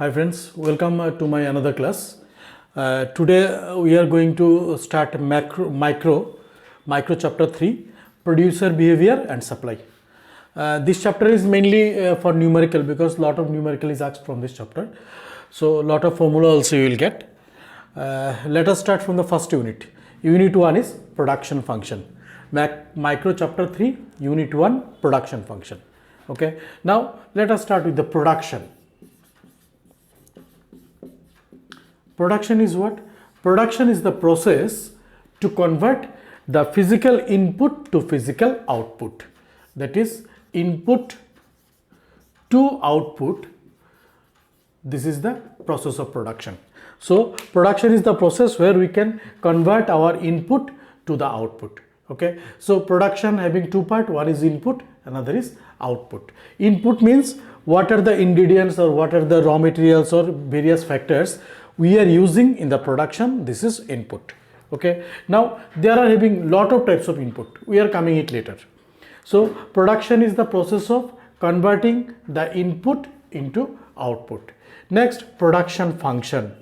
Hi friends, welcome to my another class. Today we are going to start micro chapter 3, producer behavior and supply. This chapter is mainly for numerical because lot of numerical is asked from this chapter. So lot of formula also you will get. Let us start from the first unit. Unit 1 is production function. Micro chapter 3, unit 1, production function. Okay. Now let us start with the production. Production is what? Production is the process to convert the physical input to physical output. That is input to output. This is the process of production. So production is the process where we can convert our input to the output. Okay. So production having two parts, one is input, another is output. Input means what are the ingredients or what are the raw materials or various factors we are using in the production. This is input. Okay. Now there are having lot of types of input. We are coming it later. So production is the process of converting the input into output. Next, production function.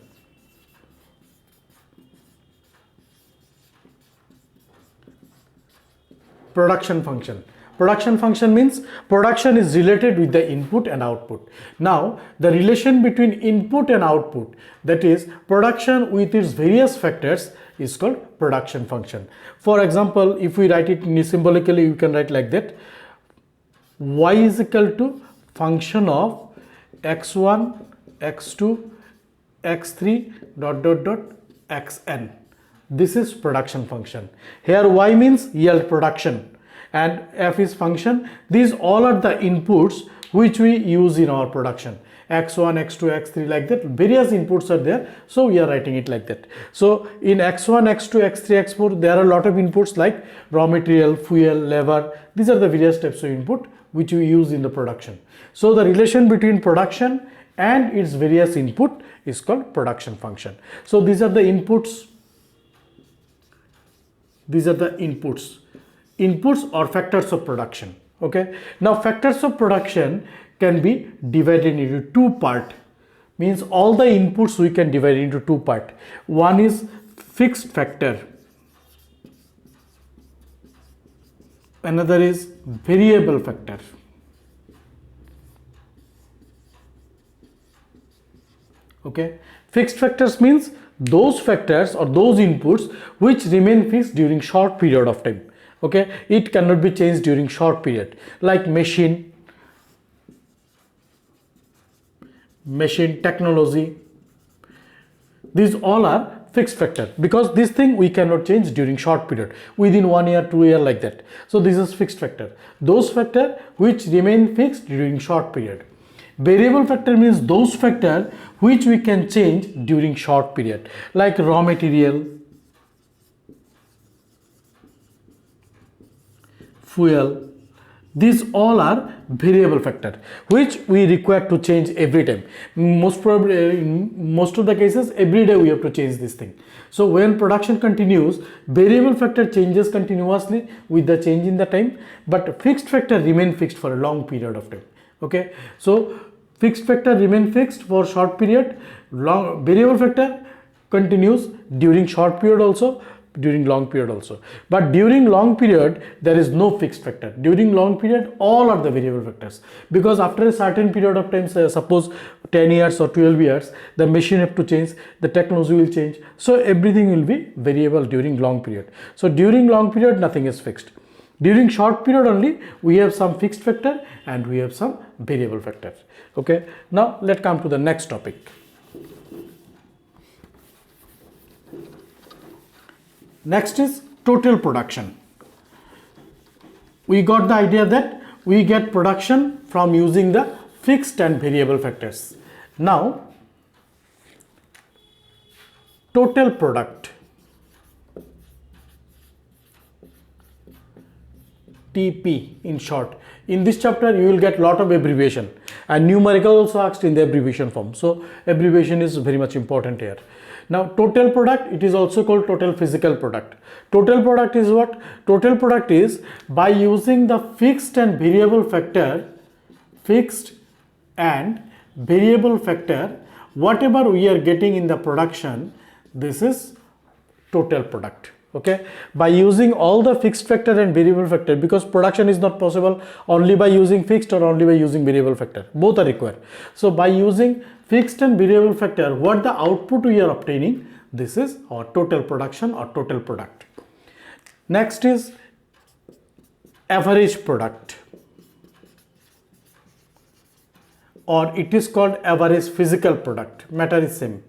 Production function. Production function means production is related with the input and output. Now the relation between input and output, that is production with its various factors, is called production function. For example, if we write it symbolically, you can write like that: y is equal to function of x1, x2, x3 dot dot dot xn. This is production function. Here y means yield production and f is function. These all are the inputs which we use in our production. x1, x2, x3, like that. Various inputs are there, so we are writing it like that. So in x1, x2, x3, x4, there are a lot of inputs like raw material, fuel, labor. These are the various types of input which we use in the production. So the relation between production and its various input is called production function. So these are the inputs. These are the inputs or factors of production. Okay. Now factors of production can be divided into two parts. Means all the inputs we can divide into two parts. One is fixed factor, another is variable factor. Okay. Fixed factors means those factors or those inputs which remain fixed during short period of time. Okay, it cannot be changed during short period, like machine, technology. These all are fixed factor because this thing we cannot change during short period, within 1 year, 2 year, like that. So this is fixed factor. Those factor which remain fixed during short period. Variable factor means those factor which we can change during short period, like raw material, fuel. These all are variable factor which we require to change every time. Most probably in most of the cases every day we have to change this thing. So when production continues, variable factor changes continuously with the change in the time, but fixed factor remain fixed for a long period of time. Okay, so fixed factor remain fixed for short period, variable factor continues during short period also, during long period also. But during long period there is no fixed factor. During long period all are the variable factors, because after a certain period of time, say, suppose 10 years or 12 years, the machine have to change, the technology will change, so everything will be variable during long period. So during long period nothing is fixed. During short period only we have some fixed factor and we have some variable factor. Okay. Now let's come to the next topic. Next is total production. We got the idea that we get production from using the fixed and variable factors. Now total product, TP in short. In this chapter you will get lot of abbreviation, and numerical also asked in the abbreviation form. So abbreviation is very much important here. Now total product, it is also called total physical product. Total product is what? Total product is by using the fixed and variable factor, whatever we are getting in the production, this is total product. Okay, by using all the fixed factor and variable factor, because production is not possible only by using fixed or only by using variable factor, both are required. So by using fixed and variable factor, what the output we are obtaining, this is our total production or total product. Next is average product, or it is called average physical product. Matter is same,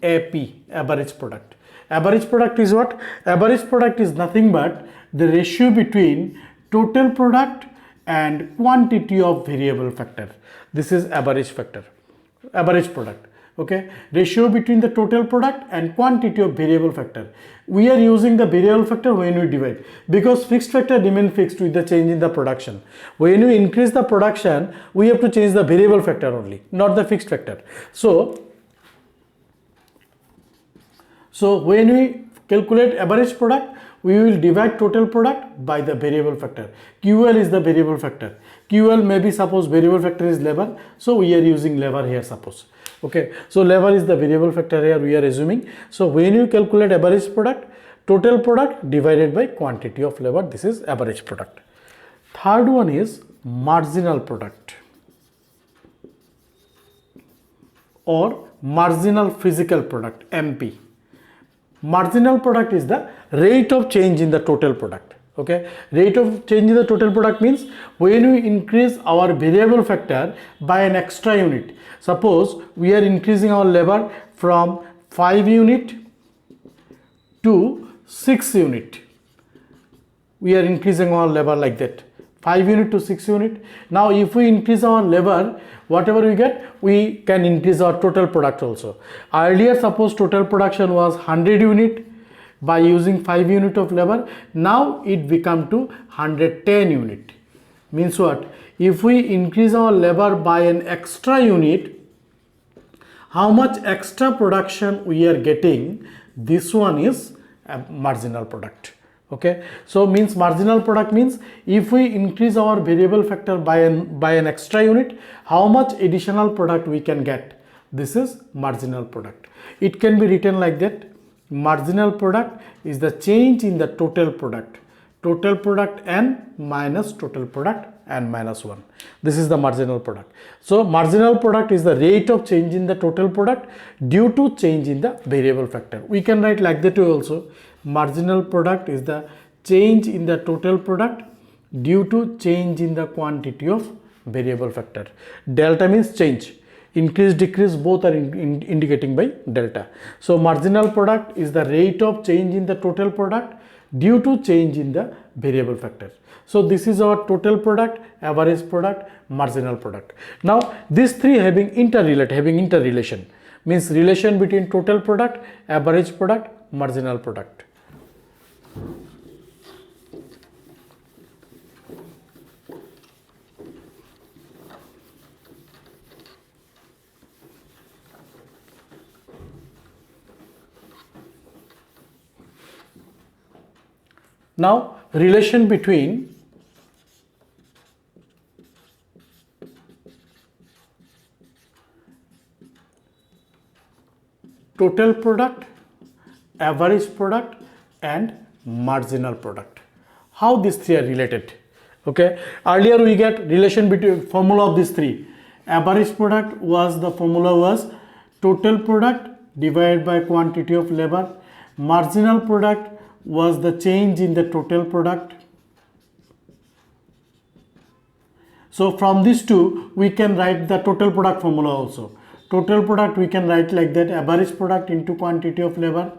AP, average product. Average product is what? Average product is nothing but the ratio between total product and quantity of variable factor. This is average factor, average product. Okay, ratio between the total product and quantity of variable factor. We are using the variable factor when we divide, because fixed factor remain fixed with the change in the production. When we increase the production, we have to change the variable factor only, not the fixed factor. So when we calculate average product, we will divide total product by the variable factor. QL is the variable factor. QL maybe suppose variable factor is labor, so we are using labor here suppose. Okay, so labor is the variable factor here we are assuming. So when you calculate average product, total product divided by quantity of labor, this is average product. Third one is marginal product or marginal physical product, MP. Marginal product is the rate of change in the total product. Okay, rate of change in the total product means when we increase our variable factor by an extra unit. Suppose we are increasing our labor from 5 unit to 6 unit. We are increasing our labor like that, 5 unit to 6 unit. Now if we increase our labor, whatever we get, we can increase our total product also. Earlier suppose total production was 100 unit, by using 5 unit of labor, now it become to 110 unit. Means what? If we increase our labor by an extra unit, how much extra production we are getting, this one is a marginal product. Okay, so means marginal product means if we increase our variable factor by an extra unit, how much additional product we can get, this is marginal product. It can be written like that: marginal product is the change in the total product n minus total product n minus 1. This is the marginal product. So marginal product is the rate of change in the total product due to change in the variable factor. We can write like that also: marginal product is the change in the total product due to change in the quantity of variable factor. Delta means change. Increase, decrease, both are indicating by delta. So marginal product is the rate of change in the total product due to change in the variable factor. So this is our total product, average product, marginal product. Now these three having interrelation, means relation between total product, average product, marginal product. Now relation between total product, average product and marginal product. How these three are related? Okay, earlier we get relation between formula of these three. Average product was the formula was total product divided by quantity of labor. Marginal product was the change in the total product. So from these two we can write the total product formula also. Total product we can write like that: average product into quantity of labor,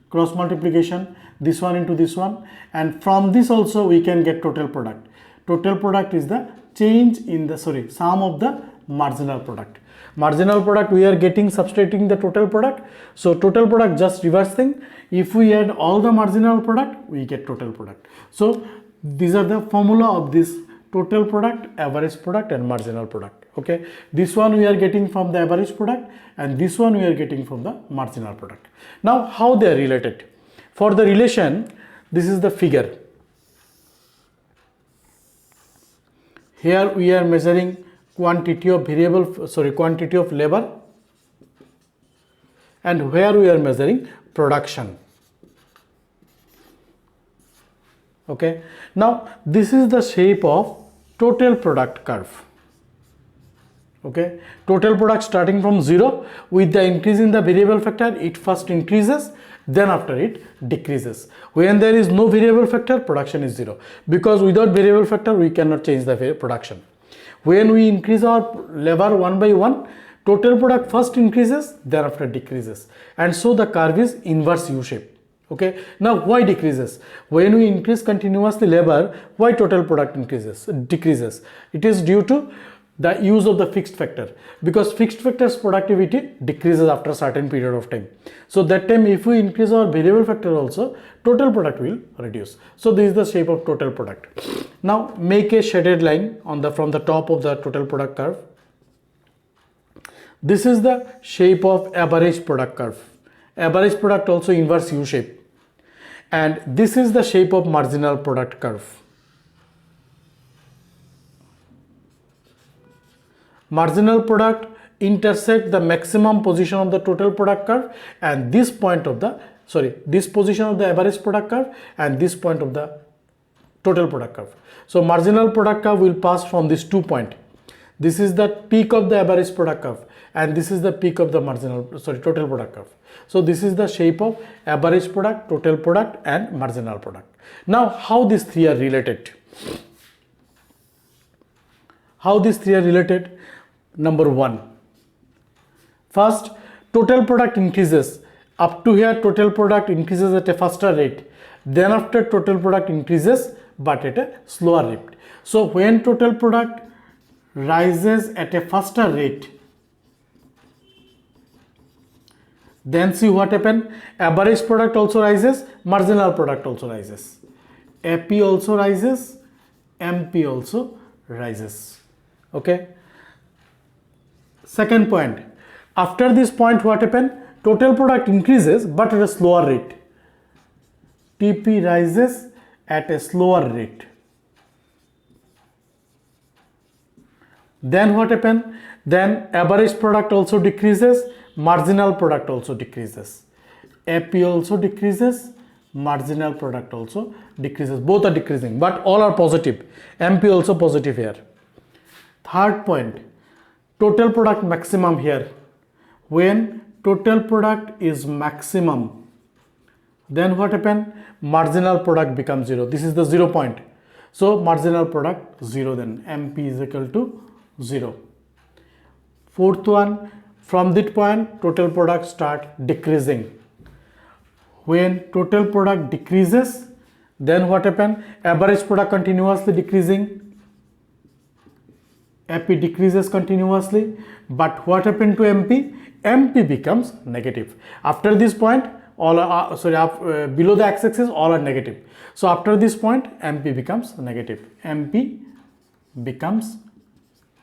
cross multiplication, this one into this one, and from this also we can get total product. Total product is the change in the sum of the marginal product. Marginal product we are getting substituting the total product. So total product just reverse thing. If we add all the marginal product, we get total product. So these are the formula of this total product, average product and marginal product. Okay, this one we are getting from the average product and this one we are getting from the marginal product. Now how they are related? For the relation, this is the figure. Here we are measuring quantity of quantity of labor, and where we are measuring production. Okay, now this is the shape of total product curve. Okay, total product starting from 0, with the increase in the variable factor, it first increases, then after it decreases. When there is no variable factor, production is 0, because without variable factor we cannot change the production. When we increase our lever one by one, total product first increases, then after decreases, and so the curve is inverse U shape. Okay, now why decreases? When we increase continuously labor, why total product decreases? It is due to the use of the fixed factor, because fixed factor's productivity decreases after a certain period of time. So that time if we increase our variable factor also, total product will reduce. So this is the shape of total product. Now make a shaded line on from the top of the total product curve. This is the shape of average product curve. Average product also inverse U shape. And this is the shape of marginal product curve. Marginal product intersect the maximum position of the total product curve and this point of the, this position of the average product curve and this point of the total product curve. So marginal product curve will pass from these 2 points. This is the peak of the average product curve and this is the peak of the total product curve. So this is the shape of average product, total product and marginal product. Now how these three are related? Number 1, first total product increases. Up to here total product increases at a faster rate, then after total product increases but at a slower rate. So when total product rises at a faster rate, then see what happens. Average product also rises, marginal product also rises, AP also rises, MP also rises. Okay. Second point, after this point what happens? Total product increases but at a slower rate. TP rises at a slower rate. Then what happens? Then average product also decreases, marginal product also decreases. AP also decreases, marginal product also decreases. Both are decreasing but all are positive. MP also positive here. Third point, total product maximum here. When total product is maximum, then what happens? Marginal product becomes 0. This is the 0 point. So marginal product 0, then MP is equal to 0. Fourth one, from that point total product start decreasing. When total product decreases, then what happens? Average product continuously decreasing. AP decreases continuously, but what happened to MP? MP becomes negative. After this point, all are below the x-axis all are negative. So after this point, MP becomes negative. MP becomes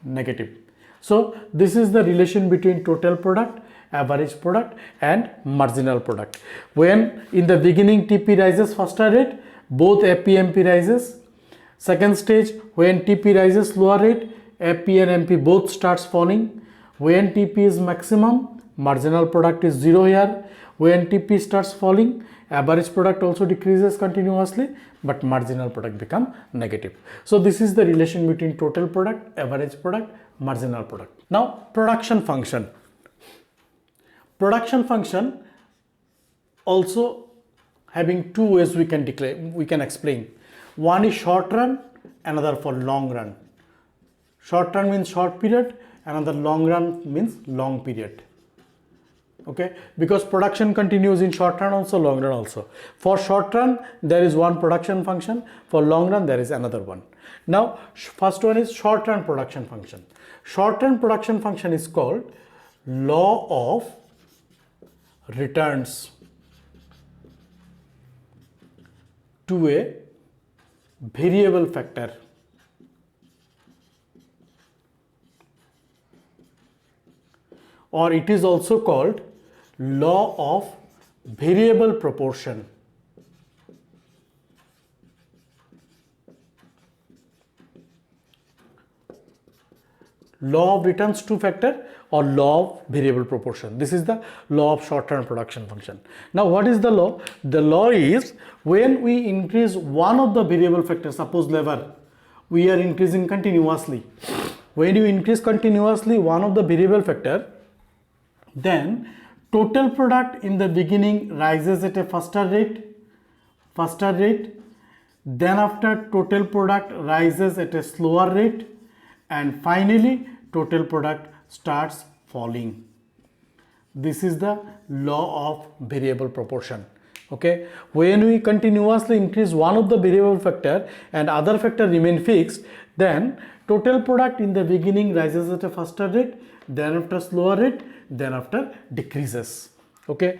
negative. So this is the relation between total product, average product and marginal product. When in the beginning TP rises faster rate, both AP MP rises. Second stage, when TP rises slower rate, AP and MP both starts falling. When TP is maximum, marginal product is 0 here. When TP starts falling, average product also decreases continuously, but marginal product become negative. So this is the relation between total product, average product, marginal product. Now production function. Production function also having two ways we can explain. One is short run, another for long run. Short run means short period, another long run means long period. Okay, because production continues in short run also, long run also. For short run there is one production function, for long run there is another one. Now first one is short run production function. Short run production function is called law of returns to a variable factor. Or it is also called law of variable proportion. law of returns to factor or law of variable proportion. This is the law of short-term production function. Now what is the law? The law is when we increase one of the variable factors, suppose lever, we are increasing continuously. When you increase continuously one of the variable factor, then total product in the beginning rises at a faster rate, then after total product rises at a slower rate, and finally total product starts falling. This is the law of variable proportion. Okay, when we continuously increase one of the variable factor and other factor remain fixed, then total product in the beginning rises at a faster rate, then after slower rate, then after decreases. Okay,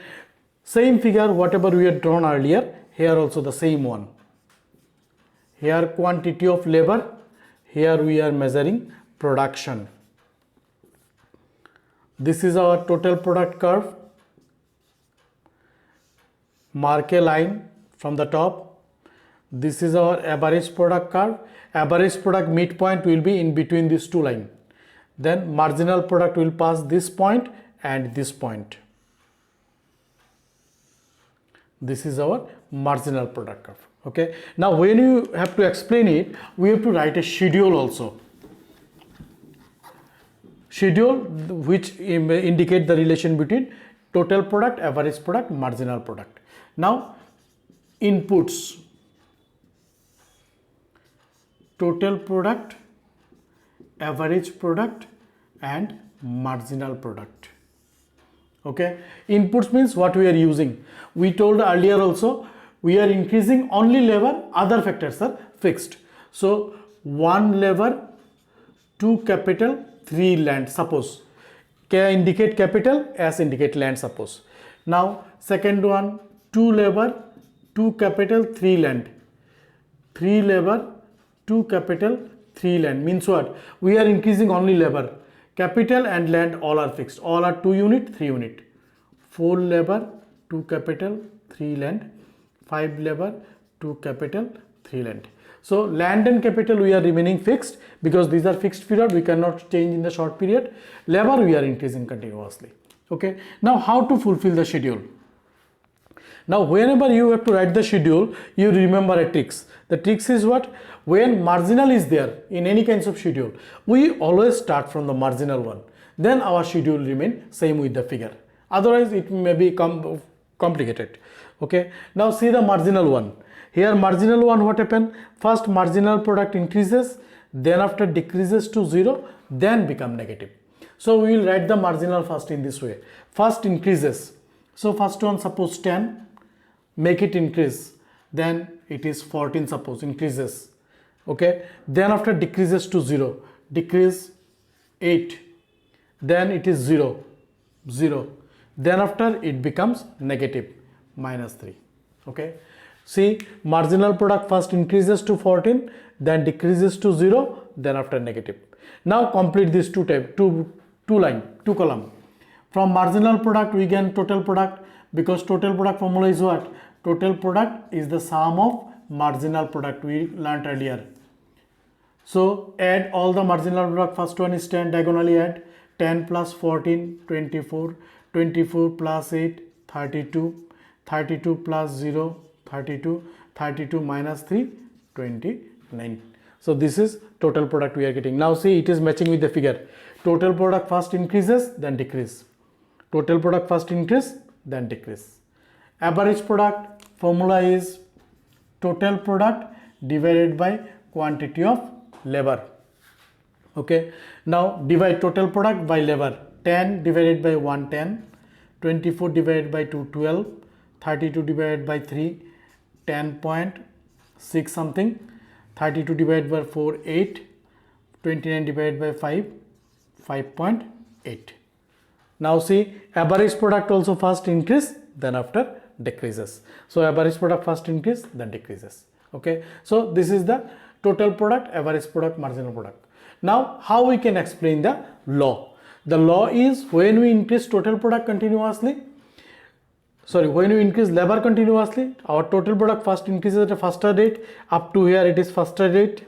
same figure whatever we had drawn earlier, here also the same one. Here quantity of labor, here we are measuring production. This is our total product curve. Mark a line from the top. This is our average product curve. Average product midpoint will be in between these two lines. Then marginal product will pass this point and this point. This is our marginal product curve. Okay. Now when you have to explain it, we have to write a schedule also. Schedule which indicate the relation between total product, average product, marginal product. Now inputs, total product, average product and marginal product. Okay, inputs means what we are using. We told earlier also we are increasing only labor, other factors are fixed. So 1 labor, 2 capital, 3 land, suppose. K indicate capital, S indicate land, suppose. Now second one, 2 labor, 2 capital, 3 land. 3 labor, 2 capital, 3 land means what? We are increasing only labor. Capital and land all are fixed. All are 2 unit, 3 unit. 4 labor, 2 capital, 3 land. 5 labor, 2 capital, 3 land. So land and capital we are remaining fixed because these are fixed period, we cannot change in the short period. Labor we are increasing continuously. Okay. Now how to fulfill the schedule? Now whenever you have to write the schedule, you remember a tricks. The tricks is what? When marginal is there in any kinds of schedule, we always start from the marginal one. Then our schedule remain same with the figure. Otherwise it may become complicated. Okay. Now see the marginal one. Here marginal one, what happened? First marginal product increases, then after decreases to 0, then become negative. So we will write the marginal first in this way. First increases. So first one suppose 10, make it increase. Then it is 14 suppose, increases. Okay. Then after decreases to 0, decrease 8. Then it is 0, 0. Then after it becomes negative, -3. Okay. See, marginal product first increases to 14, then decreases to 0, then after negative. Now complete this two column. From marginal product we gain total product, because total product formula is what? Total product is the sum of marginal product, we learnt earlier. So add all the marginal product. First one is 10, diagonally add 10 plus 14, 24, 24 plus 8, 32, 32 plus 0, 32, 32 minus 3, 29. So this is total product we are getting. Now see, it is matching with the figure. Total product first increases, then decrease. Total product first increase, then decrease. Average product formula is total product divided by quantity of labor. Okay. Now divide total product by labor. 10 divided by 1, 10. 24 divided by 2, 12. 32 divided by 3, 10.6 something. 32 divided by 4, 8. 29 divided by 5, 5.8. Now see, average product also first increase, then after decreases. So average product first increase, then decreases. Okay. So this is the total product, average product, marginal product. Now how we can explain the law? The law is when we increase total product continuously, when we increase labor continuously, our total product first increases at a faster rate. Up to here it is faster rate.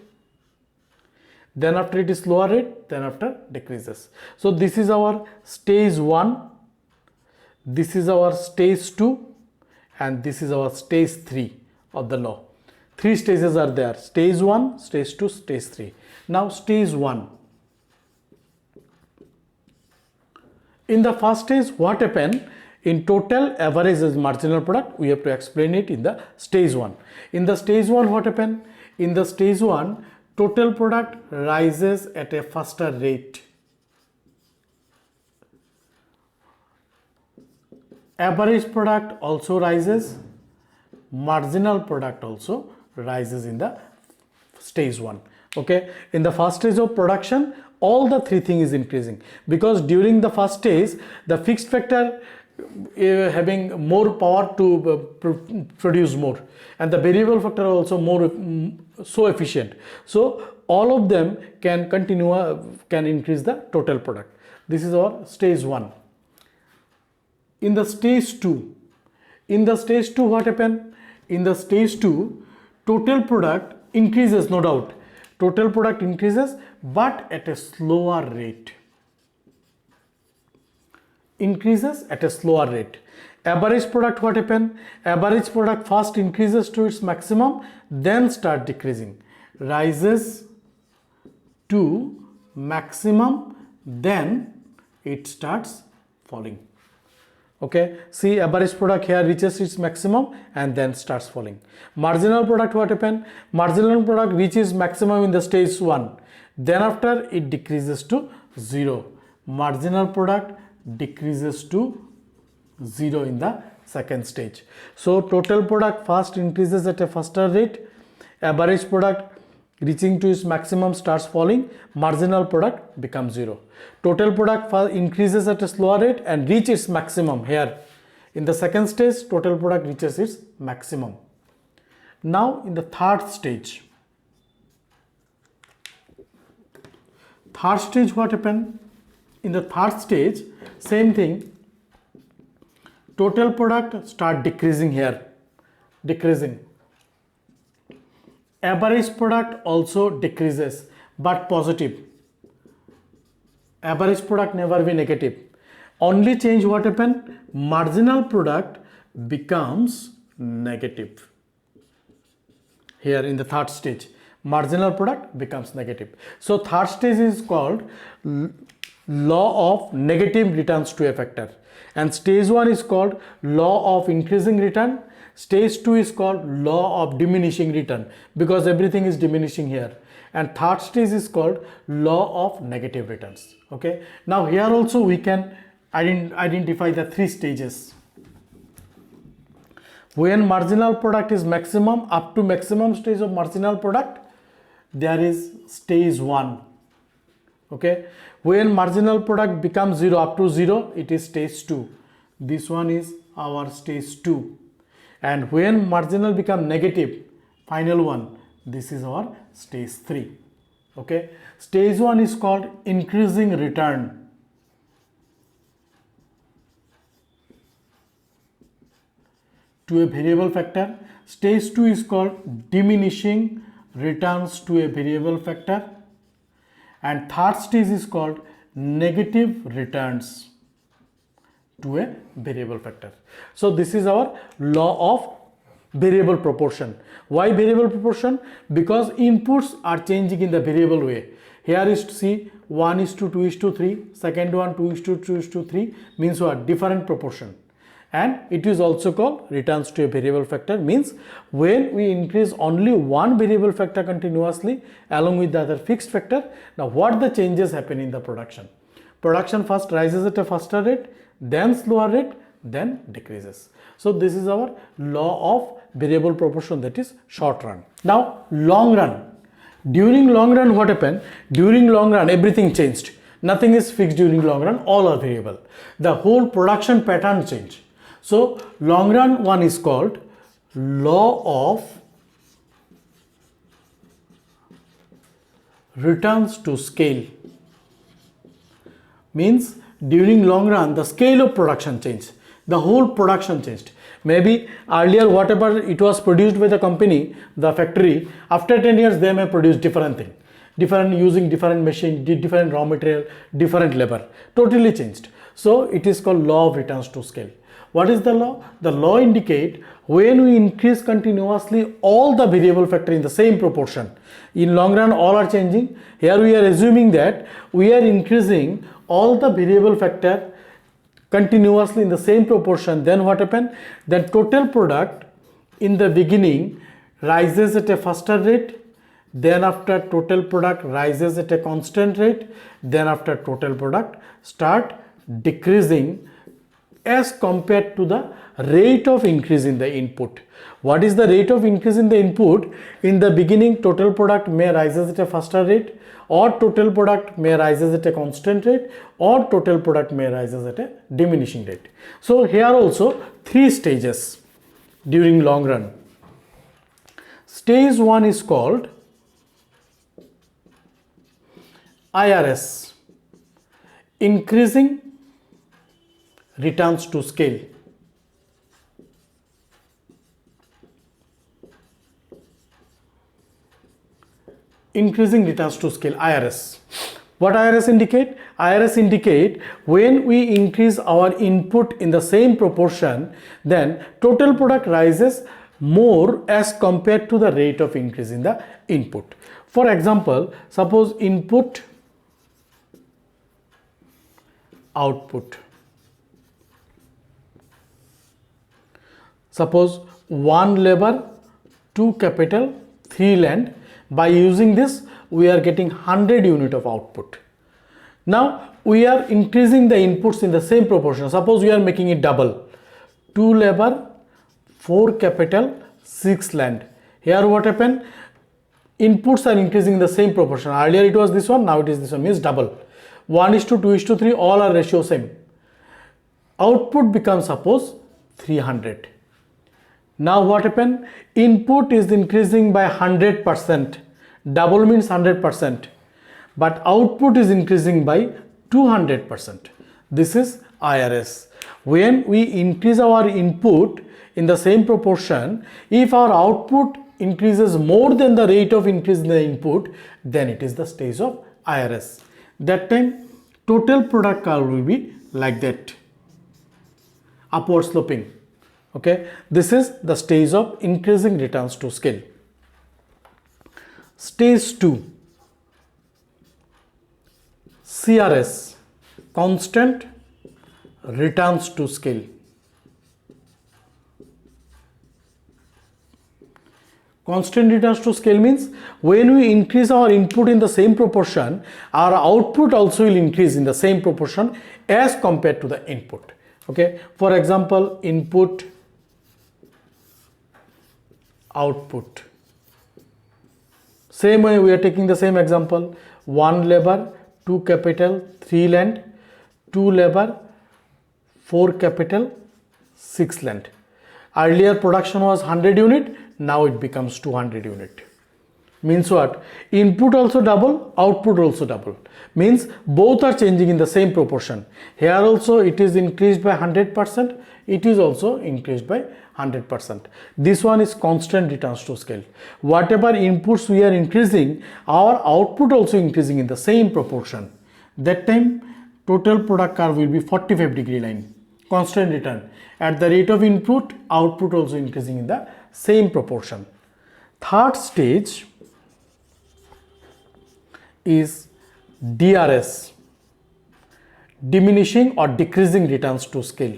then after it is slower rate, then after decreases. So this is our stage 1, this is our stage 2, and this is our stage 3 of the law. 3 stages are there: stage 1, stage 2, stage 3. Now stage 1. In the first stage, what happened? In total average is marginal product, we have to explain it in the stage 1. In the stage 1, what happened? In the stage 1, total product rises at a faster rate. Average product also rises, marginal product also rises in the stage 1. Okay, in the first stage of production, all the 3 things is increasing, because during the first stage the fixed factor having more power to produce more, and the variable factor also more so efficient, so all of them can can increase the total product. This is our stage 1. In the stage 2, what happened? In the stage 2, total product increases, no doubt, total product increases, but at a slower rate. Increases at a slower rate. Average product, what happened? Average product first increases to its maximum, then start decreasing. Rises to maximum, then it starts falling. Okay, see, average product here reaches its maximum and then starts falling. Marginal product, what happened? Marginal product reaches maximum in the stage 1, then after it decreases to 0. Marginal product decreases to 0 in the second stage. So total product first increases at a faster rate, average product reaching to its maximum starts falling, marginal product becomes 0. Total product increases at a slower rate and reaches its maximum here. In the second stage, total product reaches its maximum. Now in the third stage, what happened? In the third stage, same thing, total product start decreasing here, decreasing. Average product also decreases, but positive. Average product never be negative. Only change what happened? Marginal product becomes negative. Here in the third stage, marginal product becomes negative. So third stage is called law of negative returns to a factor, and stage 1 is called law of increasing return. Stage 2 is called law of diminishing return, because everything is diminishing here, and third stage is called law of negative returns. Okay, now here also we can identify the 3 stages. When marginal product is maximum, up to maximum stage of marginal product, there is stage 1. Okay, when marginal product becomes 0, up to 0, it is stage 2. This one is our stage 2. And when marginal become negative, final one, this is our stage 3. Okay, stage 1 is called increasing return. To a variable factor. Stage 2 is called diminishing returns to a variable factor, and third stage is called negative returns to a variable factor. So this is our law of variable proportion. Why variable proportion? Because inputs are changing in the variable way. Here is to see 1:2:3, second one 2:2:3, means what? Different proportion. And it is also called returns to a variable factor, means when we increase only one variable factor continuously along with the other fixed factor. Now what the changes happen in the production? Production first rises at a faster rate, then slower rate, then decreases. So this is our law of variable proportion, that is short run. Now long run. During long run what happened? During long run everything changed. Nothing is fixed during long run, all are variable. The whole production pattern changed. So long run one is called law of returns to scale. Means during long run the scale of production changed. The whole production changed. Maybe earlier whatever it was produced by the company, the factory, after 10 years they may produce different thing. different, using different machine, different raw material, different labor, totally changed. So it is called law of returns to scale. What is the law? The law indicate when we increase continuously all the variable factor in the same proportion, in long run all are changing. Here we are assuming that we are increasing all the variable factor continuously in the same proportion. Then what happen? Then total product in the beginning rises at a faster rate, then after total product rises at a constant rate, then after total product start decreasing as compared to the rate of increase in the input. What is the rate of increase in the input? In the beginning total product may rises at a faster rate, or total product may rises at a constant rate, or total product may rises at a diminishing rate. So here also 3 stages during long run. Stage 1 is called IRS, increasing returns to scale. Increasing returns to scale, IRS. What IRS indicate? IRS indicate when we increase our input in the same proportion, then total product rises more as compared to the rate of increase in the input. For example, suppose input, output. Suppose 1 labor, 2 capital, 3 land. By using this we are getting 100 unit of output. Now we are increasing the inputs in the same proportion. Suppose we are making it double, 2 labor, 4 capital, 6 land. Here what happened? Inputs are increasing in the same proportion. Earlier it was this one, now it is this one, means double. 1:2:3, all are ratio same. Output becomes suppose 300. Now what happened? Input is increasing by 100%. Double means 100%. But output is increasing by 200%. This is IRS. When we increase our input in the same proportion, if our output increases more than the rate of increase in the input, then it is the stage of IRS. That time total product curve will be like that, upward sloping. Okay, this is the stage of increasing returns to scale. Stage 2, CRS, constant returns to scale. Constant returns to scale means when we increase our input in the same proportion, our output also will increase in the same proportion as compared to the input. Okay, for example, input, output. Same way we are taking the same example, 1 labor, 2 capital, 3 land, 2 labor, 4 capital, 6 land. Earlier production was 100 unit, now it becomes 200 unit. Means what? Input also double, output also double. Means both are changing in the same proportion. Here also it is increased by 100%, it is also increased by 100%. This one is constant returns to scale. Whatever inputs we are increasing, our output also increasing in the same proportion. That time total product curve will be 45-degree line, constant return. At the rate of input, output also increasing in the same proportion. Third stage is DRS, diminishing or decreasing returns to scale.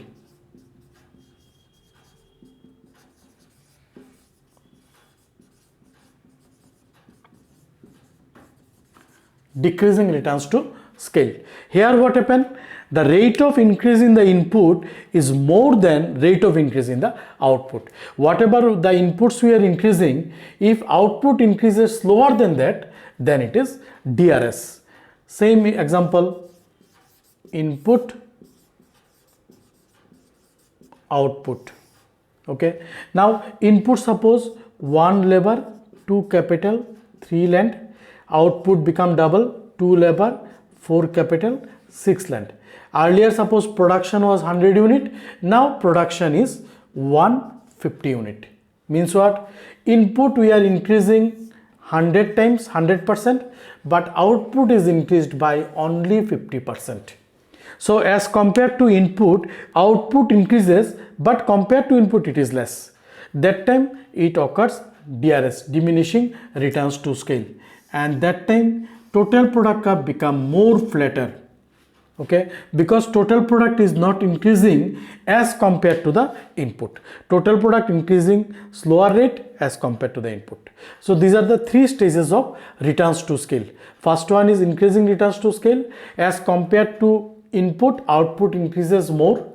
Decreasing returns to scale. Here what happened? The rate of increase in the input is more than rate of increase in the output. Whatever the inputs we are increasing, if output increases slower than that, then it is DRS. Same example, input, output. Okay. Now input, suppose 1 labor, 2 capital, 3 land. Output become double, 2 labor, 4 capital, 6 land. Earlier suppose production was 100 unit, now production is 150 unit. Means what? Input we are increasing 100 times 100%, but output is increased by only 50%. So as compared to input, output increases, but compared to input it is less. That time it occurs DRS, diminishing returns to scale, and that time total product curve become more flatter. Okay, because total product is not increasing as compared to the input. Total product increasing slower rate as compared to the input. So these are the three stages of returns to scale. First one is increasing returns to scale. As compared to input, output increases more.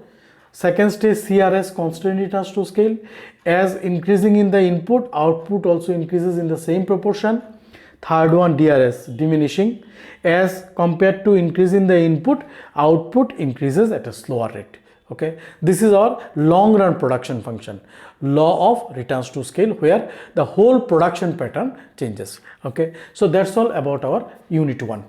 Second stage, CRS, constant returns to scale. As increasing in the input, output also increases in the same proportion. Third one, DRS, diminishing. As compared to increase in the input, output increases at a slower rate. Okay, this is our long run production function, law of returns to scale, where the whole production pattern changes. Okay, so that's all about our unit 1.